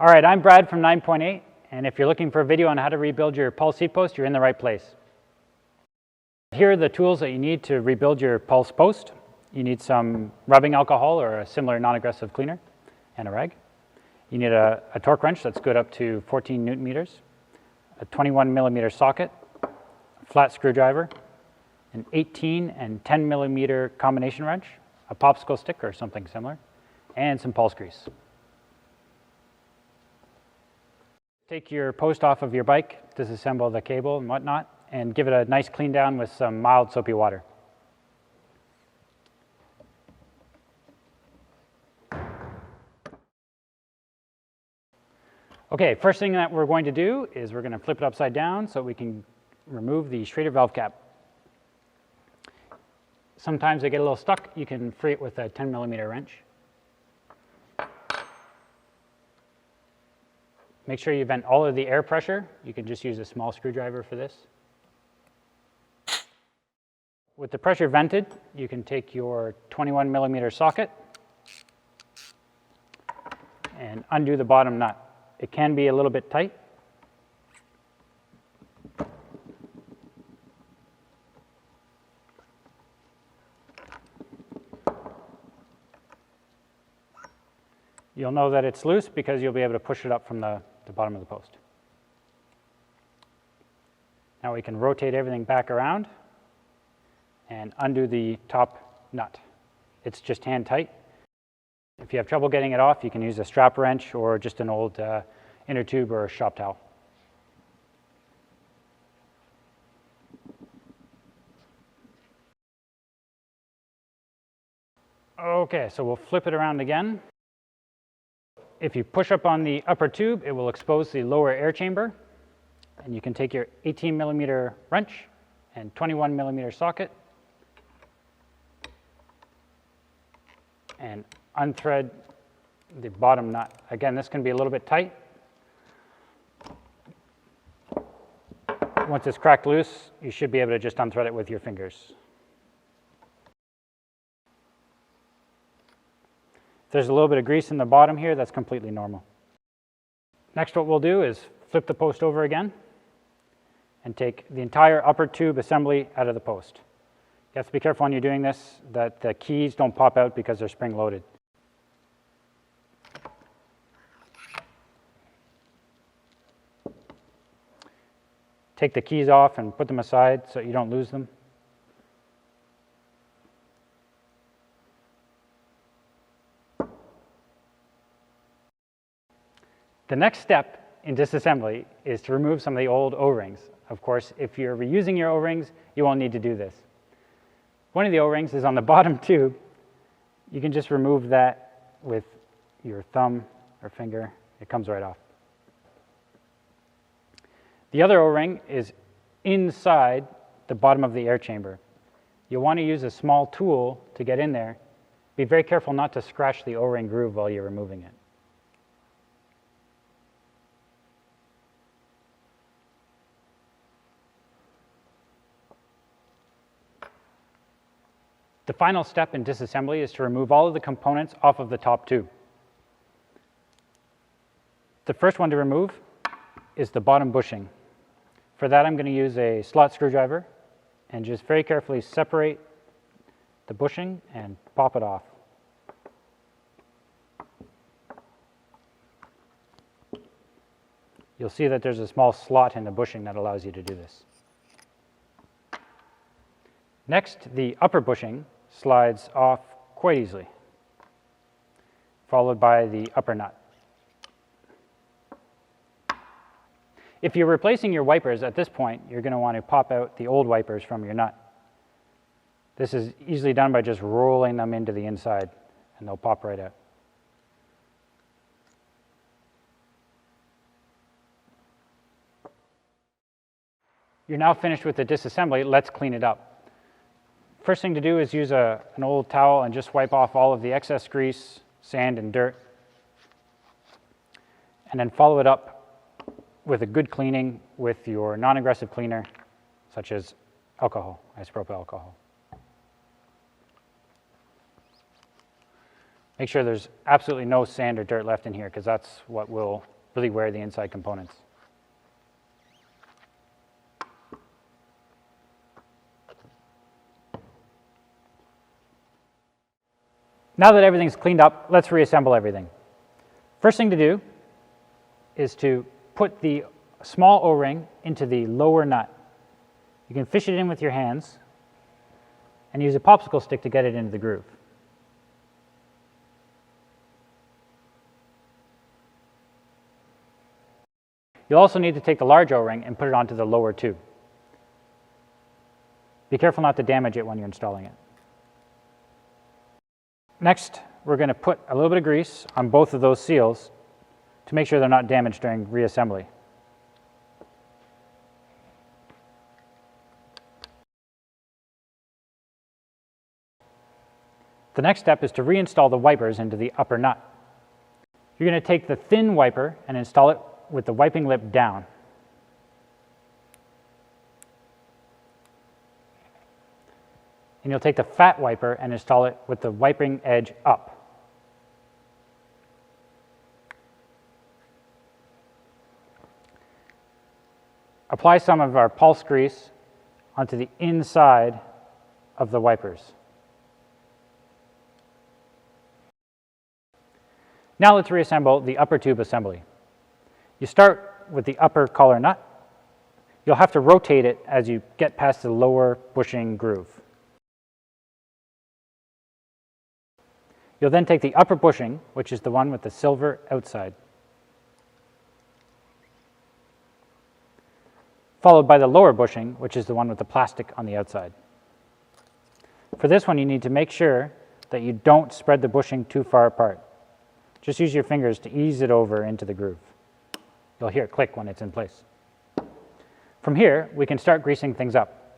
All right, I'm Brad from 9point8, and if you're looking for a video on how to rebuild your pulse seat post, you're in the right place. Here are the tools that you need to rebuild your pulse post. You need some rubbing alcohol or a similar non-aggressive cleaner and a rag. You need a torque wrench that's good up to 14 Newton meters, a 21 millimeter socket, a flat screwdriver, an 18 and 10 millimeter combination wrench, a popsicle stick or something similar, and some pulse grease. Take your post off of your bike, disassemble the cable and whatnot, and give it a nice clean down with some mild soapy water. Okay, first thing that we're going to do is we're going to flip it upside down so we can remove the Schrader valve cap. Sometimes they get a little stuck. You can free it with a 10 millimeter wrench. Make sure you vent all of the air pressure. You can just use a small screwdriver for this. With the pressure vented, you can take your 21 millimeter socket and undo the bottom nut. It can be a little bit tight. You'll know that it's loose because you'll be able to push it up from the bottom of the post. Now we can rotate everything back around and undo the top nut. It's just hand tight. If you have trouble getting it off, you can use a strap wrench or just an old inner tube or a shop towel. Okay, so we'll flip it around again. If you push up on the upper tube, it will expose the lower air chamber. And you can take your 18 millimeter wrench and 21 millimeter socket and unthread the bottom nut. Again, this can be a little bit tight. Once it's cracked loose, you should be able to just unthread it with your fingers. If there's a little bit of grease in the bottom here, that's completely normal. Next, what we'll do is flip the post over again and take the entire upper tube assembly out of the post. You have to be careful when you're doing this that the keys don't pop out because they're spring loaded. Take the keys off and put them aside so you don't lose them. The next step in disassembly is to remove some of the old O-rings. Of course, if you're reusing your O-rings, you won't need to do this. One of the O-rings is on the bottom tube. You can just remove that with your thumb or finger. It comes right off. The other O-ring is inside the bottom of the air chamber. You'll want to use a small tool to get in there. Be very careful not to scratch the O-ring groove while you're removing it. The final step in disassembly is to remove all of the components off of the top tube. The first one to remove is the bottom bushing. For that, I'm going to use a slot screwdriver and just very carefully separate the bushing and pop it off. You'll see that there's a small slot in the bushing that allows you to do this. Next, the upper bushing slides off quite easily, followed by the upper nut. If you're replacing your wipers at this point, you're going to want to pop out the old wipers from your nut. This is easily done by just rolling them into the inside, and they'll pop right out. You're now finished with the disassembly. Let's clean it up. First thing to do is use an old towel and just wipe off all of the excess grease, sand, and dirt. And then follow it up with a good cleaning with your non-aggressive cleaner, such as alcohol, isopropyl alcohol. Make sure there's absolutely no sand or dirt left in here, because that's what will really wear the inside components. Now that everything's cleaned up, let's reassemble everything. First thing to do is to put the small O-ring into the lower nut. You can fish it in with your hands and use a popsicle stick to get it into the groove. You'll also need to take the large O-ring and put it onto the lower tube. Be careful not to damage it when you're installing it. Next, we're going to put a little bit of grease on both of those seals to make sure they're not damaged during reassembly. The next step is to reinstall the wipers into the upper nut. You're going to take the thin wiper and install it with the wiping lip down. And you'll take the fat wiper and install it with the wiping edge up. Apply some of our pulse grease onto the inside of the wipers. Now let's reassemble the upper tube assembly. You start with the upper collar nut. You'll have to rotate it as you get past the lower bushing groove. You'll then take the upper bushing, which is the one with the silver outside, followed by the lower bushing, which is the one with the plastic on the outside. For this one, you need to make sure that you don't spread the bushing too far apart. Just use your fingers to ease it over into the groove. You'll hear it click when it's in place. From here, we can start greasing things up.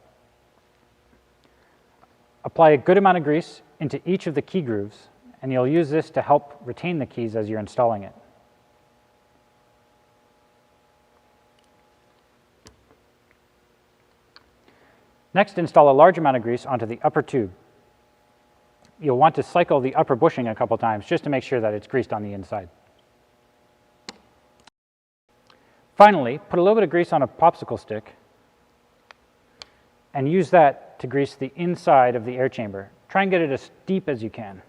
Apply a good amount of grease into each of the key grooves, and you'll use this to help retain the keys as you're installing it. Next, install a large amount of grease onto the upper tube. You'll want to cycle the upper bushing a couple times just to make sure that it's greased on the inside. Finally, put a little bit of grease on a popsicle stick and use that to grease the inside of the air chamber. Try and get it as deep as you can.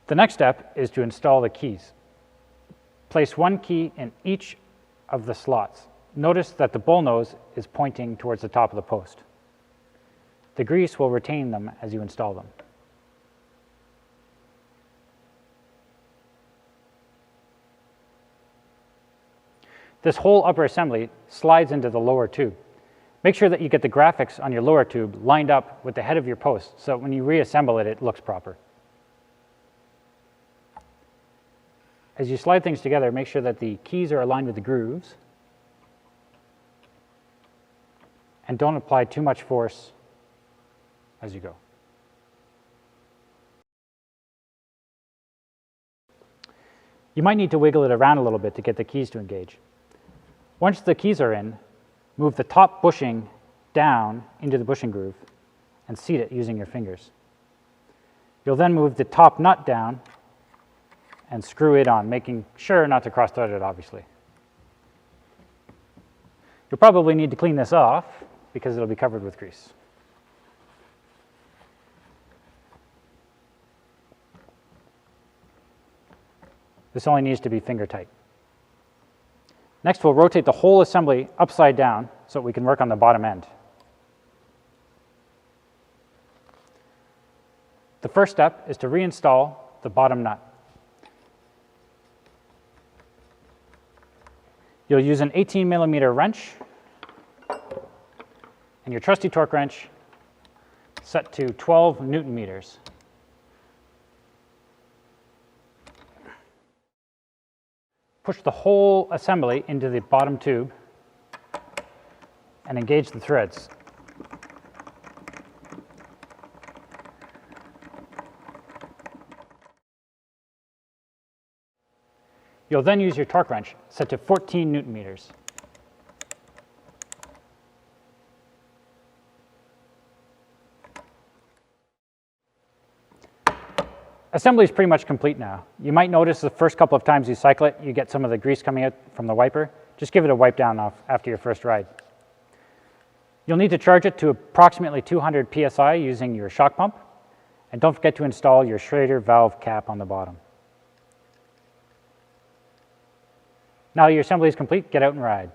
The next step is to install the keys. Place one key in each of the slots. Notice that the bullnose is pointing towards the top of the post. The grease will retain them as you install them. This whole upper assembly slides into the lower tube. Make sure that you get the graphics on your lower tube lined up with the head of your post so that when you reassemble it, it looks proper. As you slide things together, make sure that the keys are aligned with the grooves and don't apply too much force as you go. You might need to wiggle it around a little bit to get the keys to engage. Once the keys are in, move the top bushing down into the bushing groove and seat it using your fingers. You'll then move the top nut down and screw it on, making sure not to cross-thread it, obviously. You'll probably need to clean this off because it'll be covered with grease. This only needs to be finger tight. Next, we'll rotate the whole assembly upside down so we can work on the bottom end. The first step is to reinstall the bottom nut. You'll use an 18mm wrench and your trusty torque wrench set to 12 Newton meters. Push the whole assembly into the bottom tube and engage the threads. You'll then use your torque wrench set to 14 Newton meters. Assembly is pretty much complete now. You might notice the first couple of times you cycle it, you get some of the grease coming out from the wiper. Just give it a wipe down off after your first ride. You'll need to charge it to approximately 200 psi using your shock pump. And don't forget to install your Schrader valve cap on the bottom. Now your assembly is complete, get out and ride.